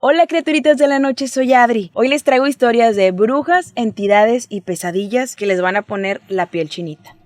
Hola criaturitas de la noche, soy Adri. Hoy les traigo historias de brujas, entidades y pesadillas que les van a poner la piel chinita.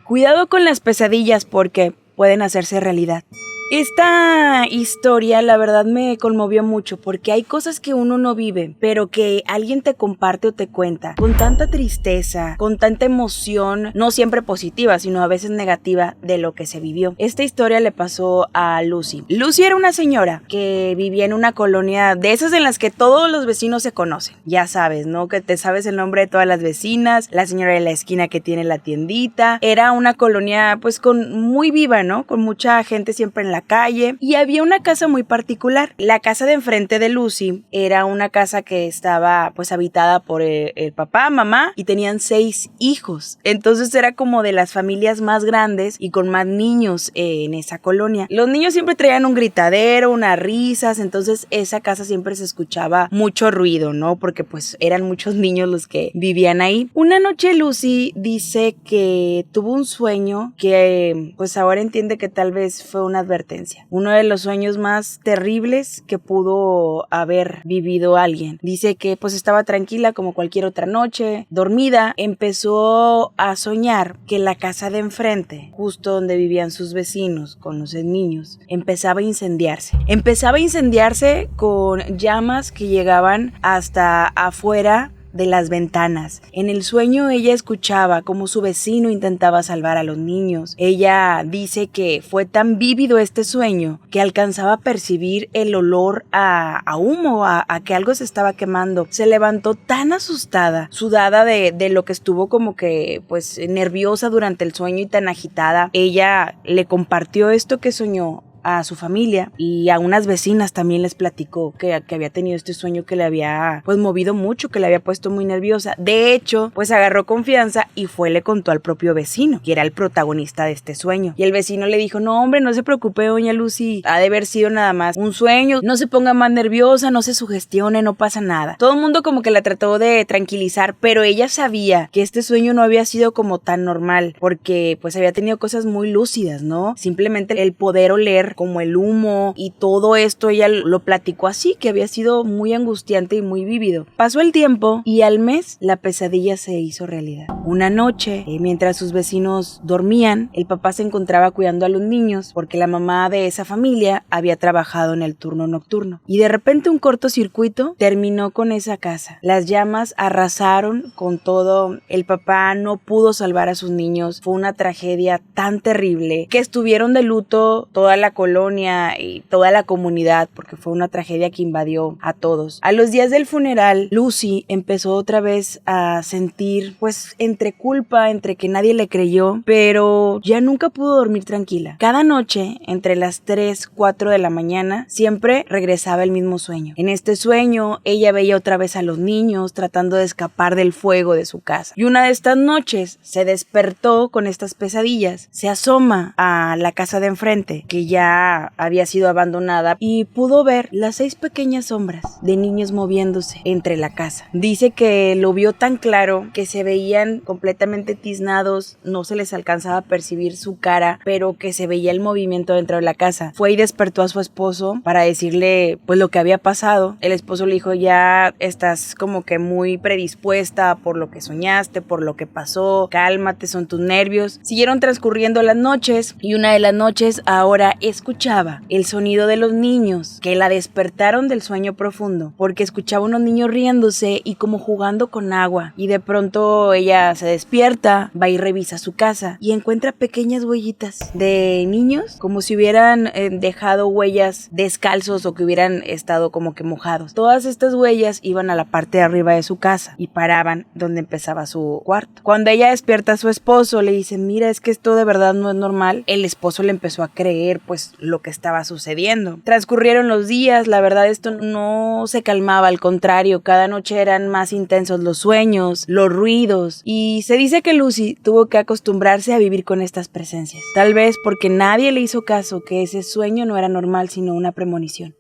Cuidado con las pesadillas porque pueden hacerse realidad. Esta historia la verdad me conmovió mucho porque hay cosas que uno no vive, pero que alguien te comparte o te cuenta con tanta tristeza, con tanta emoción, no siempre positiva, sino a veces negativa de lo que se vivió. Esta historia le pasó a Lucy. Lucy era una señora que vivía en una colonia de esas en las que todos los vecinos se conocen. Ya sabes, ¿no? Que te sabes el nombre de todas las vecinas, la señora de la esquina que tiene la tiendita. Era una colonia pues muy viva, ¿no? Con mucha gente siempre en la calle, y había una casa muy particular. La casa de enfrente de Lucy era una casa que estaba pues habitada por el papá, mamá, y tenían 6 hijos. Entonces era como de las familias más grandes y con más niños en esa colonia. Los niños siempre traían un gritadero, unas risas, entonces esa casa siempre se escuchaba mucho ruido, ¿no? Porque pues eran muchos niños los que vivían ahí. Una noche Lucy dice que tuvo un sueño que pues ahora entiende que tal vez fue una advertencia. Uno de los sueños más terribles que pudo haber vivido alguien. Dice que pues estaba tranquila como cualquier otra noche, dormida, empezó a soñar que la casa de enfrente, justo donde vivían sus vecinos con los niños, empezaba a incendiarse. Empezaba a incendiarse con llamas que llegaban hasta afuera de las ventanas. En el sueño ella escuchaba cómo su vecino intentaba salvar a los niños. Ella dice que fue tan vívido este sueño que alcanzaba a percibir el olor a humo, a que algo se estaba quemando. Se levantó tan asustada, sudada de lo que estuvo como que pues nerviosa durante el sueño y tan agitada. Ella le compartió esto que soñó a su familia y a unas vecinas también les platicó que había tenido este sueño que le había pues movido mucho, que le había puesto muy nerviosa. De hecho, pues agarró confianza y le contó al propio vecino, que era el protagonista de este sueño. Y el vecino le dijo, no hombre, no se preocupe doña Lucy, ha de haber sido nada más un sueño, no se ponga más nerviosa, no se sugestione, no pasa nada. Todo el mundo como que la trató de tranquilizar, pero ella sabía que este sueño no había sido como tan normal, porque pues había tenido cosas muy lúcidas, ¿no? Simplemente el poder oler como el humo y todo esto, ella lo platicó así, que había sido muy angustiante y muy vívido. Pasó el tiempo y al mes la pesadilla se hizo realidad. Una noche, mientras sus vecinos dormían, el papá se encontraba cuidando a los niños porque la mamá de esa familia había trabajado en el turno nocturno. Y de repente un cortocircuito terminó con esa casa. Las llamas arrasaron con todo. El papá no pudo salvar a sus niños. Fue una tragedia tan terrible que estuvieron de luto toda la colonia y toda la comunidad porque fue una tragedia que invadió a todos. A los días del funeral, Lucy empezó otra vez a sentir pues entre culpa, entre que nadie le creyó, pero ya nunca pudo dormir tranquila. Cada noche, entre las 3, 4 de la mañana, siempre regresaba el mismo sueño. En este sueño, ella veía otra vez a los niños tratando de escapar del fuego de su casa. Y una de estas noches se despertó con estas pesadillas, se asoma a la casa de enfrente, que ya había sido abandonada, y pudo ver las 6 pequeñas sombras de niños moviéndose entre la casa. Dice que lo vio tan claro que se veían completamente tiznados, no se les alcanzaba a percibir su cara, pero que se veía el movimiento dentro de la casa. Fue y despertó a su esposo para decirle pues lo que había pasado. El esposo le dijo, ya estás como que muy predispuesta por lo que soñaste, por lo que pasó, cálmate, son tus nervios. Siguieron transcurriendo las noches y una de las noches ahora escuchaba el sonido de los niños que la despertaron del sueño profundo porque escuchaba unos niños riéndose y como jugando con agua, y de pronto ella se despierta, va y revisa su casa y encuentra pequeñas huellitas de niños como si hubieran dejado huellas descalzos o que hubieran estado como que mojados. Todas estas huellas iban a la parte de arriba de su casa y paraban donde empezaba su cuarto. Cuando ella despierta a su esposo le dice, mira, es que esto de verdad no es normal. El esposo le empezó a creer pues lo que estaba sucediendo. Transcurrieron los días, la verdad esto no se calmaba, al contrario, cada noche eran más intensos los sueños, los ruidos, y se dice que Lucy tuvo que acostumbrarse a vivir con estas presencias, tal vez porque nadie le hizo caso que ese sueño no era normal sino una premonición.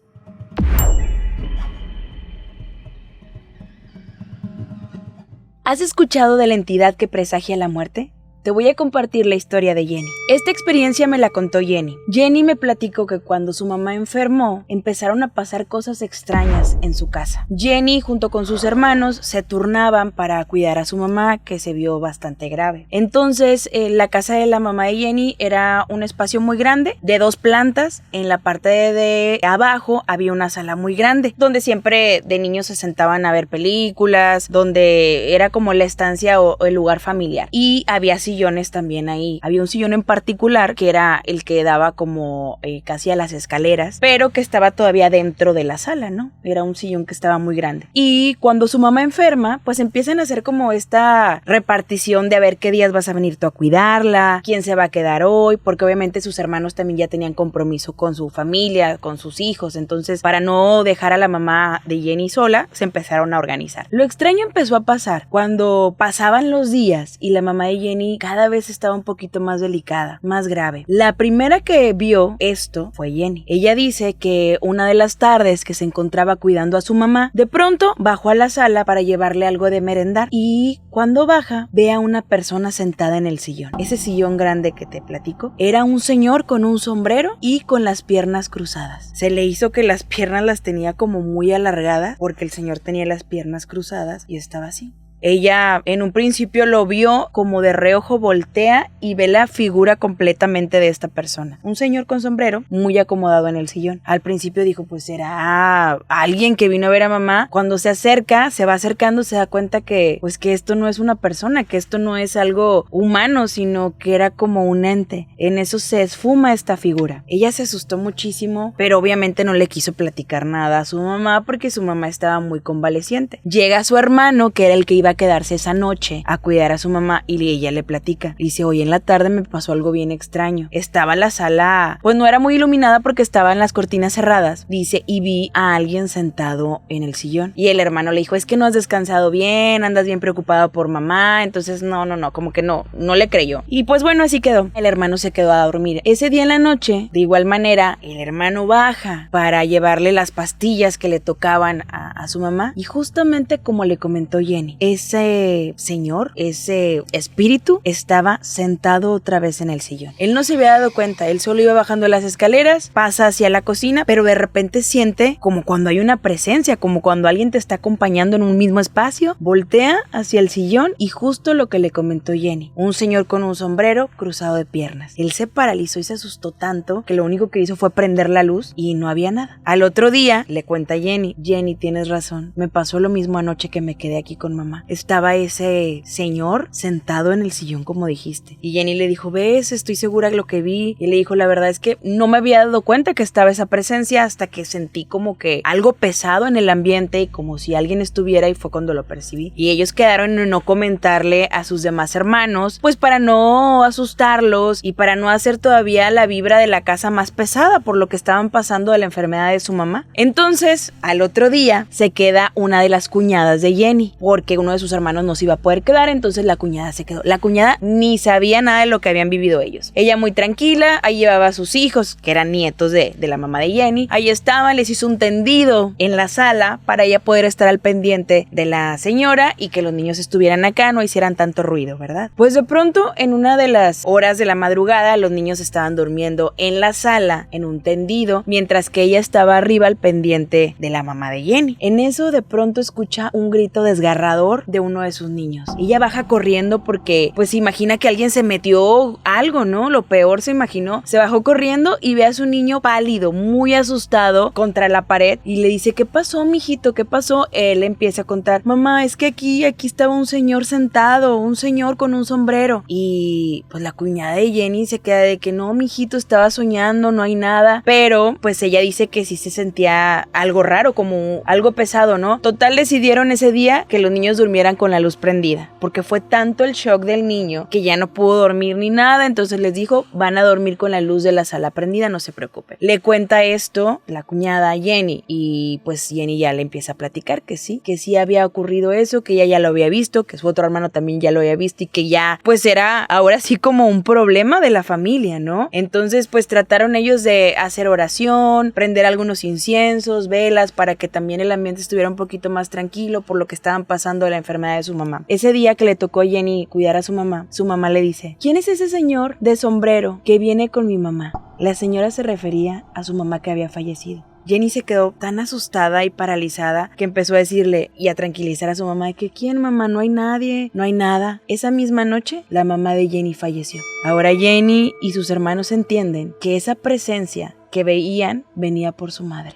¿Has escuchado de la entidad que presagia la muerte? te voy a compartir la historia de Jenny. Esta experiencia me la contó Jenny. Jenny me platicó que cuando su mamá enfermó, empezaron a pasar cosas extrañas en su casa. Jenny, junto con sus hermanos, se turnaban para cuidar a su mamá, que se vio bastante grave. Entonces, la casa de la mamá de Jenny era un espacio muy grande, de 2 plantas. En la parte de abajo había una sala muy grande, donde siempre de niños se sentaban a ver películas, donde era como la estancia o el lugar familiar. Y había sillones también ahí. Había un sillón en particular que era el que daba como casi a las escaleras, pero que estaba todavía dentro de la sala, ¿no? Era un sillón que estaba muy grande. Y cuando su mamá enferma, pues empiezan a hacer como esta repartición de a ver qué días vas a venir tú a cuidarla, quién se va a quedar hoy, porque obviamente sus hermanos también ya tenían compromiso con su familia, con sus hijos. Entonces, para no dejar a la mamá de Jenny sola, se empezaron a organizar. Lo extraño empezó a pasar cuando pasaban los días y la mamá de Jenny cada vez estaba un poquito más delicada, más grave. La primera que vio esto fue Jenny. Ella dice que una de las tardes que se encontraba cuidando a su mamá, de pronto bajó a la sala para llevarle algo de merendar y cuando baja ve a una persona sentada en el sillón. Ese sillón grande que te platico era un señor con un sombrero y con las piernas cruzadas. Se le hizo que las piernas las tenía como muy alargadas porque el señor tenía las piernas cruzadas y estaba así. Ella en un principio lo vio como de reojo, voltea y ve la figura completamente de esta persona. Un señor con sombrero, muy acomodado en el sillón. Al principio dijo, pues será alguien que vino a ver a mamá. Cuando se acerca, se va acercando, se da cuenta que pues que esto no es una persona, que esto no es algo humano, sino que era como un ente. En eso se esfuma esta figura. Ella se asustó muchísimo, pero obviamente no le quiso platicar nada a su mamá porque su mamá estaba muy convaleciente. Llega su hermano, que era el que iba a quedarse esa noche a cuidar a su mamá y ella le platica. Dice, hoy en la tarde me pasó algo bien extraño. Estaba la sala, pues no era muy iluminada porque estaban las cortinas cerradas. Dice, y vi a alguien sentado en el sillón. Y el hermano le dijo, es que no has descansado bien, andas bien preocupado por mamá. Entonces no, como que no le creyó. Y pues bueno, así quedó. El hermano se quedó a dormir. Ese día en la noche, de igual manera, el hermano baja para llevarle las pastillas que le tocaban a su mamá. Y justamente como le comentó Jenny, ese señor, ese espíritu, estaba sentado otra vez en el sillón. Él no se había dado cuenta, él solo iba bajando las escaleras, pasa hacia la cocina, pero de repente siente como cuando hay una presencia, como cuando alguien te está acompañando en un mismo espacio, voltea hacia el sillón y justo lo que le comentó Jenny, un señor con un sombrero cruzado de piernas. Él se paralizó y se asustó tanto que lo único que hizo fue prender la luz y no había nada. Al otro día le cuenta Jenny, tienes razón, me pasó lo mismo anoche que me quedé aquí con mamá. Estaba ese señor sentado en el sillón como dijiste. Y Jenny le dijo, ¿ves? Estoy segura de lo que vi. Y le dijo, la verdad es que no me había dado cuenta que estaba esa presencia hasta que sentí como que algo pesado en el ambiente y como si alguien estuviera y fue cuando lo percibí. Y ellos quedaron en no comentarle a sus demás hermanos, pues para no asustarlos y para no hacer todavía la vibra de la casa más pesada por lo que estaban pasando de la enfermedad de su mamá. Entonces, al otro día se queda una de las cuñadas de Jenny, porque uno de sus hermanos no se iba a poder quedar, entonces la cuñada se quedó. La cuñada ni sabía nada de lo que habían vivido ellos. Ella muy tranquila, ahí llevaba a sus hijos, que eran nietos de la mamá de Jenny. Ahí estaban, les hizo un tendido en la sala para ella poder estar al pendiente de la señora y que los niños estuvieran acá, no hicieran tanto ruido, ¿verdad? Pues de pronto, en una de las horas de la madrugada, los niños estaban durmiendo en la sala, en un tendido, mientras que ella estaba arriba al pendiente de la mamá de Jenny. En eso, de pronto escucha un grito desgarrador de uno de sus niños. Ella baja corriendo porque pues se imagina que alguien se metió algo, ¿no? Lo peor se imaginó. Se bajó corriendo y ve a su niño pálido, muy asustado contra la pared y le dice, ¿qué pasó, mijito? ¿Qué pasó? Él empieza a contar, mamá, es que aquí estaba un señor sentado, un señor con un sombrero. Y pues la cuñada de Jenny se queda de que no, mijito, estaba soñando, no hay nada. Pero pues ella dice que sí se sentía algo raro, como algo pesado, ¿no? Total, decidieron ese día que los niños durmieran con la luz prendida, porque fue tanto el shock del niño que ya no pudo dormir ni nada. Entonces les dijo, van a dormir con la luz de la sala prendida, no se preocupen. Le cuenta esto la cuñada a Jenny y pues Jenny ya le empieza a platicar que sí había ocurrido eso, que ella ya lo había visto, que su otro hermano también ya lo había visto y que ya pues era ahora sí como un problema de la familia, ¿no? Entonces pues trataron ellos de hacer oración, prender algunos inciensos, velas para que también el ambiente estuviera un poquito más tranquilo por lo que estaban pasando de la enfermedad de su mamá. Ese día que le tocó a Jenny cuidar a su mamá le dice: ¿quién es ese señor de sombrero que viene con mi mamá? La señora se refería a su mamá que había fallecido. Jenny se quedó tan asustada y paralizada que empezó a decirle y a tranquilizar a su mamá de que ¿quién, mamá? No hay nadie, no hay nada. Esa misma noche, la mamá de Jenny falleció. Ahora Jenny y sus hermanos entienden que esa presencia que veían venía por su madre.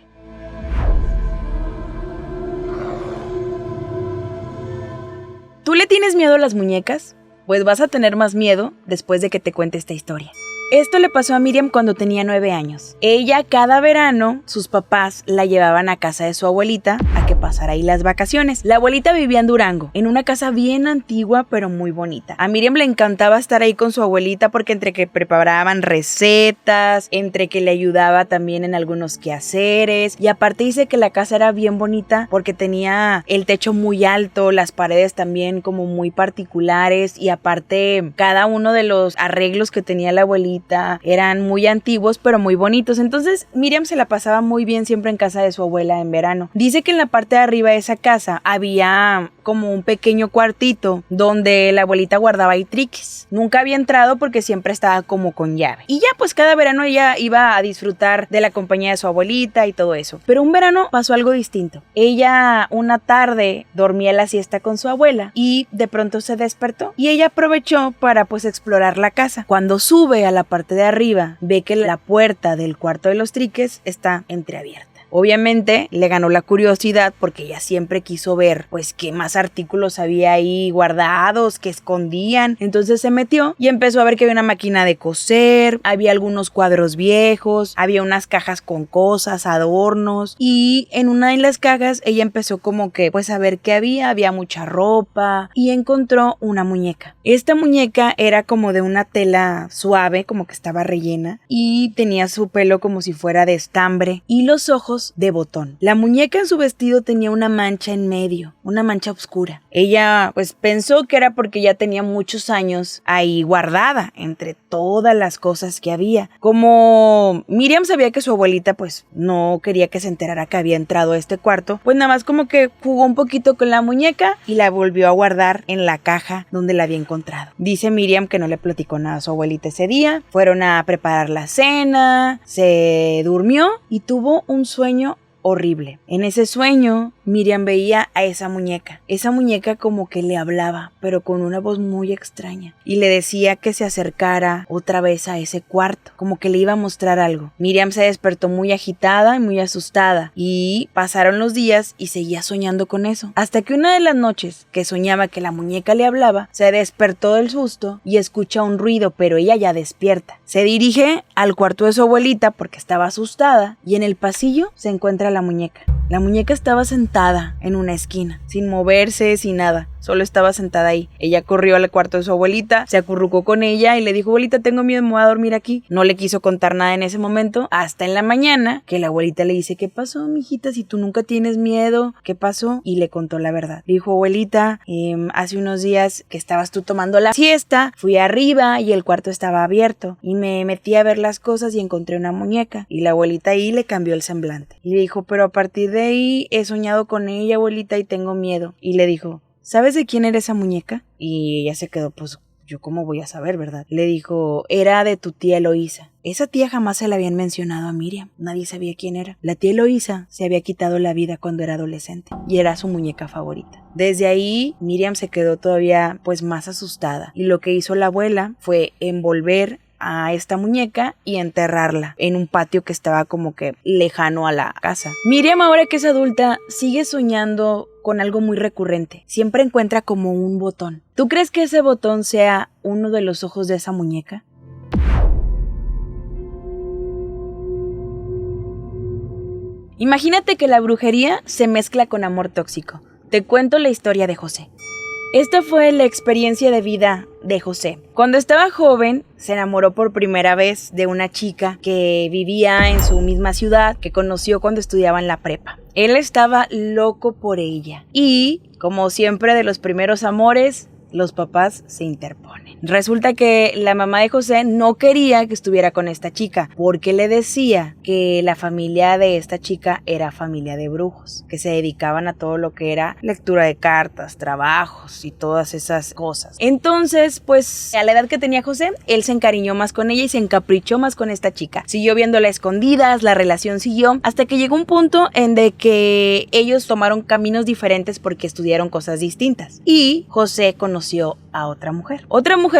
¿Tú le tienes miedo a las muñecas? Pues vas a tener más miedo después de que te cuente esta historia. Esto le pasó a Miriam cuando tenía 9 años. Ella cada verano, sus papás la llevaban a casa de su abuelita a que pasara ahí las vacaciones. La abuelita vivía en Durango, en una casa bien antigua pero muy bonita. A Miriam le encantaba estar ahí con su abuelita porque entre que preparaban recetas, entre que le ayudaba también en algunos quehaceres, y aparte dice que la casa era bien bonita porque tenía el techo muy alto, las paredes también como muy particulares, y aparte cada uno de los arreglos que tenía la abuelita eran muy antiguos pero muy bonitos. Entonces Miriam se la pasaba muy bien siempre en casa de su abuela en verano. Dice que en la parte de arriba de esa casa había como un pequeño cuartito donde la abuelita guardaba ahí triques. Nunca había entrado porque siempre estaba como con llave. Y ya pues cada verano ella iba a disfrutar de la compañía de su abuelita y todo eso. Pero un verano pasó algo distinto. Ella una tarde dormía la siesta con su abuela y de pronto se despertó y ella aprovechó para pues explorar la casa. Cuando sube a la parte de arriba, ve que la puerta del cuarto de los triques está entreabierta. Obviamente le ganó la curiosidad porque ella siempre quiso ver pues qué más artículos había ahí guardados, que escondían. Entonces se metió y empezó a ver que había una máquina de coser, había algunos cuadros viejos, había unas cajas con cosas, adornos, y en una de las cajas ella empezó como que pues a ver qué había mucha ropa, y encontró una muñeca. Esta muñeca era como de una tela suave, como que estaba rellena, y tenía su pelo como si fuera de estambre y los ojos de botón. La muñeca en su vestido tenía una mancha en medio, una mancha oscura. Ella pues pensó que era porque ya tenía muchos años ahí guardada entre todas las cosas que había. Como Miriam sabía que su abuelita pues no quería que se enterara que había entrado a este cuarto, pues nada más como que jugó un poquito con la muñeca y la volvió a guardar en la caja donde la había encontrado. Dice Miriam que no le platicó nada a su abuelita ese día. Fueron a preparar la cena, se durmió y tuvo un sueño horrible. En ese sueño Miriam veía a esa muñeca como que le hablaba, pero con una voz muy extraña, y le decía que se acercara otra vez a ese cuarto, como que le iba a mostrar algo. Miriam se despertó muy agitada y muy asustada, y pasaron los días y seguía soñando con eso, hasta que una de las noches que soñaba que la muñeca le hablaba, se despertó del susto y escucha un ruido, pero ella ya despierta. Se dirige al cuarto de su abuelita porque estaba asustada, y en el pasillo se encuentra la muñeca. La muñeca estaba sentada en una esquina, sin moverse, sin nada. Solo estaba sentada ahí. Ella corrió al cuarto de su abuelita, se acurrucó con ella y le dijo: abuelita, tengo miedo, me voy a dormir aquí. No le quiso contar nada en ese momento, hasta en la mañana, que la abuelita le dice: ¿qué pasó, mijita? Si tú nunca tienes miedo, ¿qué pasó? Y le contó la verdad. Le dijo: abuelita, hace unos días que estabas tú tomando la siesta, fui arriba y el cuarto estaba abierto, y me metí a ver las cosas y encontré una muñeca. Y la abuelita ahí le cambió el semblante. Y le dijo: pero a partir de ahí he soñado con ella, abuelita, y tengo miedo. Y le dijo: ¿sabes de quién era esa muñeca? Y ella se quedó, pues, ¿yo cómo voy a saber, verdad? Le dijo: era de tu tía Eloísa. Esa tía jamás se la habían mencionado a Miriam. Nadie sabía quién era. La tía Eloísa se había quitado la vida cuando era adolescente y era su muñeca favorita. Desde ahí, Miriam se quedó todavía, pues, más asustada. Y lo que hizo la abuela fue envolver a esta muñeca y enterrarla en un patio que estaba como que lejano a la casa. Miriam, ahora que es adulta, sigue soñando con algo muy recurrente. Siempre encuentra como un botón. ¿Tú crees que ese botón sea uno de los ojos de esa muñeca? Imagínate que la brujería se mezcla con amor tóxico. Te cuento la historia de José. Esta fue la experiencia de vida de José. Cuando estaba joven, se enamoró por primera vez de una chica que vivía en su misma ciudad, que conoció cuando estudiaba en la prepa. Él estaba loco por ella y, como siempre de los primeros amores, los papás se interponen. Resulta que la mamá de José no quería que estuviera con esta chica porque le decía que la familia de esta chica era familia de brujos, que se dedicaban a todo lo que era lectura de cartas, trabajos y todas esas cosas. Entonces, pues a la edad que tenía José, él se encariñó más con ella y se encaprichó más con esta chica. Siguió viéndola a escondidas, la relación siguió hasta que llegó un punto en de que ellos tomaron caminos diferentes porque estudiaron cosas distintas. Y José conoció a otra mujer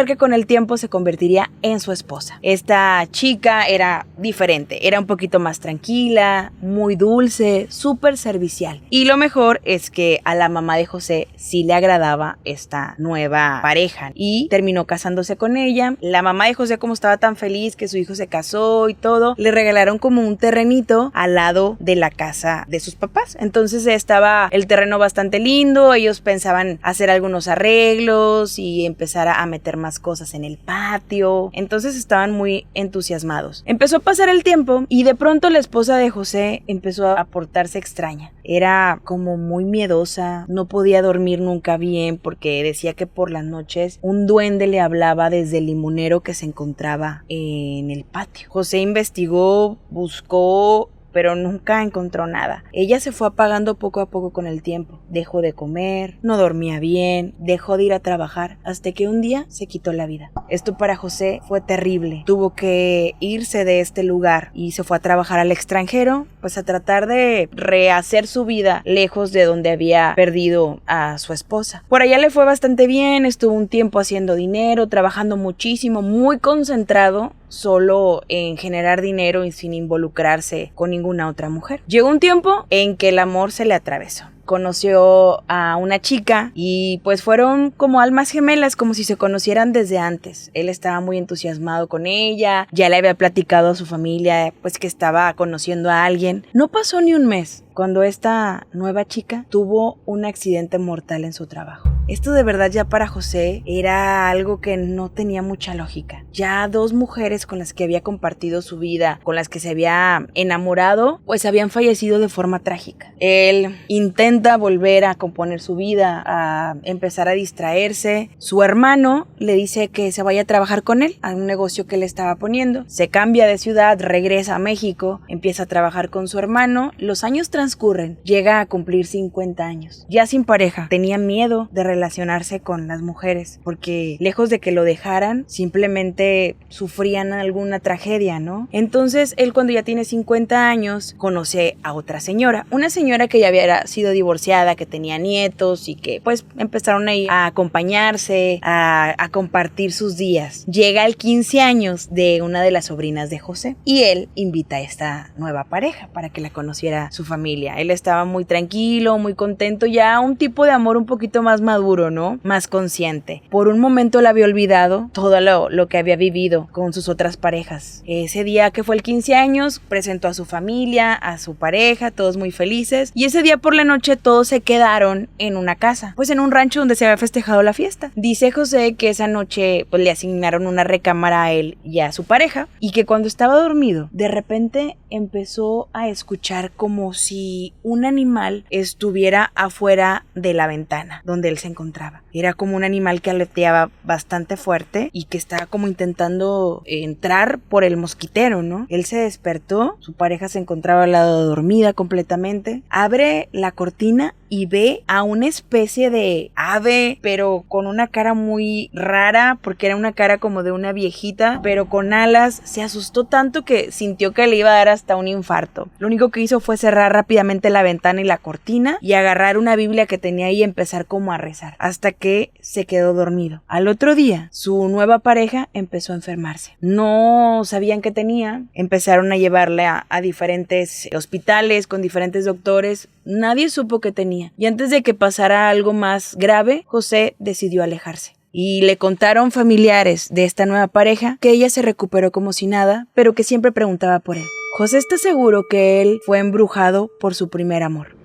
que con el tiempo se convertiría en su esposa. Esta chica era diferente, era un poquito más tranquila, muy dulce, súper servicial. Y lo mejor es que a la mamá de José sí le agradaba esta nueva pareja y terminó casándose con ella. La mamá de José, como estaba tan feliz que su hijo se casó y todo, le regalaron como un terrenito al lado de la casa de sus papás. Entonces estaba el terreno bastante lindo, ellos pensaban hacer algunos arreglos y empezar a meter más cosas en el patio. Entonces estaban muy entusiasmados. Empezó a pasar el tiempo y de pronto la esposa de José empezó a portarse extraña. Era como muy miedosa, no podía dormir nunca bien porque decía que por las noches un duende le hablaba desde el limonero que se encontraba en el patio. José investigó, buscó, pero nunca encontró nada. Ella se fue apagando poco a poco con el tiempo. Dejó de comer, no dormía bien, dejó de ir a trabajar, hasta que un día se quitó la vida. Esto para José fue terrible. Tuvo que irse de este lugar y se fue a trabajar al extranjero, pues a tratar de rehacer su vida lejos de donde había perdido a su esposa. Por allá le fue bastante bien, estuvo un tiempo haciendo dinero, trabajando muchísimo, muy concentrado solo en generar dinero y sin involucrarse con ninguna otra mujer. Llegó un tiempo en que el amor se le atravesó. Conoció a una chica y pues fueron como almas gemelas, como si se conocieran desde antes. Él estaba muy entusiasmado con ella, ya le había platicado a su familia pues que estaba conociendo a alguien. No pasó ni un mes cuando esta nueva chica tuvo un accidente mortal en su trabajo. Esto de verdad ya para José era algo que no tenía mucha lógica. Ya dos mujeres con las que había compartido su vida, con las que se había enamorado, pues habían fallecido de forma trágica. Él intenta volver a componer su vida, a empezar a distraerse. Su hermano le dice que se vaya a trabajar con él a un negocio que le estaba poniendo. Se cambia de ciudad, regresa a México, empieza a trabajar con su hermano. Los años transcurren, llega a cumplir 50 años. Ya sin pareja, tenía miedo de relacionarse con las mujeres, porque lejos de que lo dejaran, simplemente sufrían alguna tragedia, ¿no? Entonces, él cuando ya tiene 50 años, conoce a otra señora, una señora que ya había sido divorciada, que tenía nietos y que pues empezaron ahí a acompañarse, a compartir sus días. Llega el 15 años de una de las sobrinas de José y él invita a esta nueva pareja para que la conociera su familia. Él estaba muy tranquilo, muy contento, ya un tipo de amor un poquito más maduro, ¿no? Más consciente. Por un momento la había olvidado todo lo que había vivido con sus otras parejas. Ese día que fue el 15 años, presentó a su familia, a su pareja, todos muy felices. Y ese día por la noche todos se quedaron en una casa, pues en un rancho donde se había festejado la fiesta. Dice José que esa noche pues le asignaron una recámara a él y a su pareja y que cuando estaba dormido, de repente empezó a escuchar como si un animal estuviera afuera de la ventana donde él se encontraba. Era como un animal que aleteaba bastante fuerte y que estaba como intentando entrar por el mosquitero, ¿no? Él se despertó, su pareja se encontraba al lado dormida completamente, abre la cortina y ve a una especie de ave, pero con una cara muy rara, porque era una cara como de una viejita, pero con alas. Se asustó tanto que sintió que le iba a dar hasta un infarto. Lo único que hizo fue cerrar rápidamente la ventana y la cortina y agarrar una Biblia que tenía ahí y empezar como a rezar, hasta que se quedó dormido. Al otro día, su nueva pareja empezó a enfermarse. No sabían qué tenía, empezaron a llevarle a diferentes hospitales con diferentes doctores. Nadie supo qué tenía. Y antes de que pasara algo más grave, José decidió alejarse. Y le contaron familiares de esta nueva pareja que ella se recuperó como si nada, pero que siempre preguntaba por él. José está seguro que él fue embrujado por su primer amor.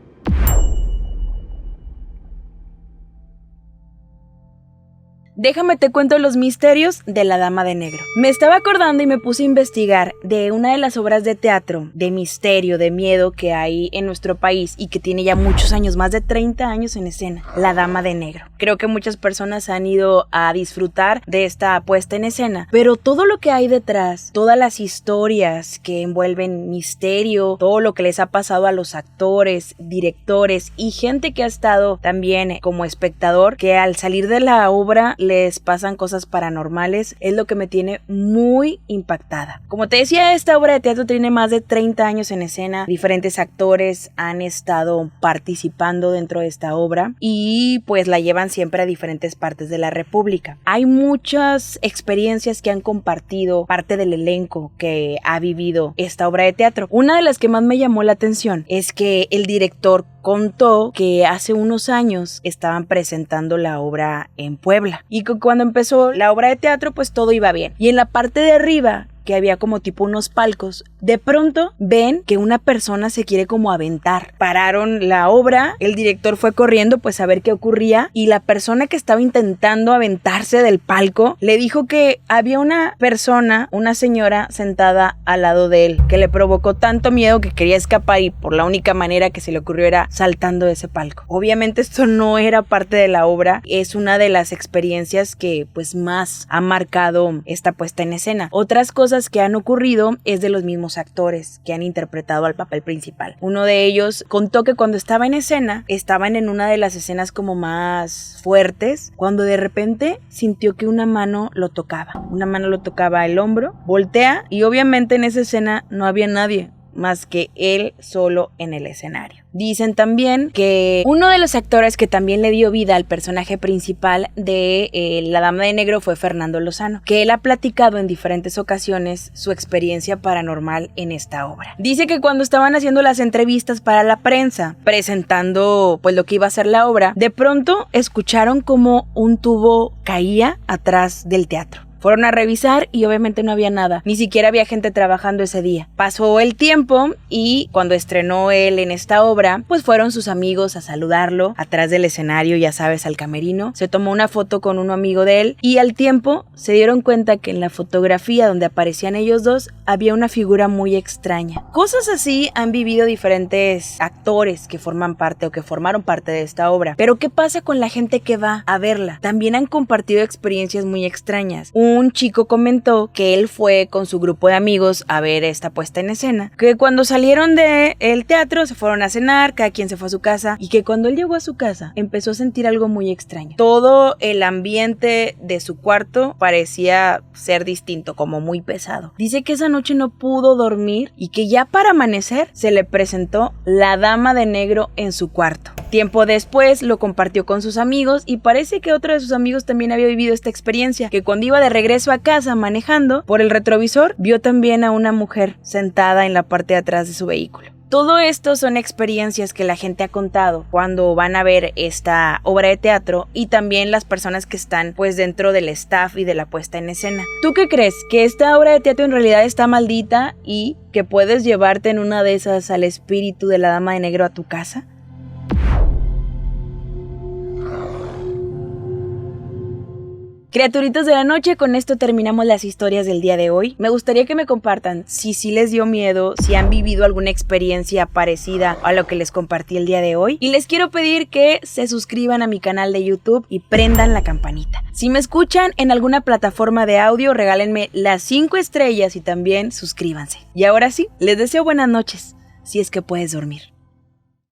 Déjame te cuento los misterios de la Dama de Negro. Me estaba acordando y me puse a investigar de una de las obras de teatro, de misterio, de miedo que hay en nuestro país y que tiene ya muchos años, más de 30 años en escena, La Dama de Negro. Creo que muchas personas han ido a disfrutar de esta puesta en escena, pero todo lo que hay detrás, todas las historias que envuelven misterio, todo lo que les ha pasado a los actores, directores y gente que ha estado también como espectador, que al salir de la obra les pasan cosas paranormales, es lo que me tiene muy impactada. Como te decía, esta obra de teatro tiene más de 30 años en escena, diferentes actores han estado participando dentro de esta obra y pues la llevan siempre a diferentes partes de la República. Hay muchas experiencias que han compartido parte del elenco que ha vivido esta obra de teatro. Una de las que más me llamó la atención es que el director contó que hace unos años estaban presentando la obra en Puebla y que cuando empezó la obra de teatro pues todo iba bien. Y en la parte de arriba, que había como tipo unos palcos, de pronto ven que una persona se quiere como aventar. Pararon la obra, el director fue corriendo pues a ver qué ocurría y la persona que estaba intentando aventarse del palco le dijo que había una persona, una señora sentada al lado de él, que le provocó tanto miedo que quería escapar y por la única manera que se le ocurrió era saltando de ese palco. Obviamente esto no era parte de la obra, es una de las experiencias que pues más ha marcado esta puesta en escena. Otras cosas que han ocurrido es de los mismos actores que han interpretado al papel principal. Uno de ellos contó que cuando estaba en escena, estaban en una de las escenas como más fuertes, cuando de repente sintió que una mano lo tocaba el hombro, voltea y obviamente en esa escena no había nadie más que él solo en el escenario. Dicen también que uno de los actores que también le dio vida al personaje principal de La Dama de Negro fue Fernando Lozano, que él ha platicado en diferentes ocasiones su experiencia paranormal en esta obra. Dice que cuando estaban haciendo las entrevistas para la prensa, presentando pues lo que iba a ser la obra, de pronto escucharon como un tubo caía atrás del teatro. Fueron a revisar y obviamente no había nada, ni siquiera había gente trabajando ese día. Pasó el tiempo y cuando estrenó él en esta obra, pues fueron sus amigos a saludarlo atrás del escenario, ya sabes, al camerino. Se tomó una foto con un amigo de él y al tiempo se dieron cuenta que en la fotografía donde aparecían ellos dos había una figura muy extraña. Cosas así han vivido diferentes actores que forman parte o que formaron parte de esta obra. Pero ¿qué pasa con la gente que va a verla? También han compartido experiencias muy extrañas. Un chico comentó que él fue con su grupo de amigos a ver esta puesta en escena, que cuando salieron del teatro se fueron a cenar, cada quien se fue a su casa y que cuando él llegó a su casa empezó a sentir algo muy extraño. Todo el ambiente de su cuarto parecía ser distinto, como muy pesado. Dice que esa noche no pudo dormir y que ya para amanecer se le presentó la Dama de Negro en su cuarto. Tiempo después lo compartió con sus amigos y parece que otro de sus amigos también había vivido esta experiencia, que cuando iba de regreso a casa manejando por el retrovisor vio también a una mujer sentada en la parte de atrás de su vehículo. Todo esto son experiencias que la gente ha contado cuando van a ver esta obra de teatro y también las personas que están pues dentro del staff y de la puesta en escena. ¿Tú qué crees? ¿Que esta obra de teatro en realidad está maldita y que puedes llevarte en una de esas al espíritu de la Dama de Negro a tu casa? Criaturitas de la noche, con esto terminamos las historias del día de hoy. Me gustaría que me compartan si sí les dio miedo, si han vivido alguna experiencia parecida a lo que les compartí el día de hoy. Y les quiero pedir que se suscriban a mi canal de YouTube y prendan la campanita. Si me escuchan en alguna plataforma de audio, regálenme las 5 estrellas y también suscríbanse. Y ahora sí, les deseo buenas noches, si es que puedes dormir.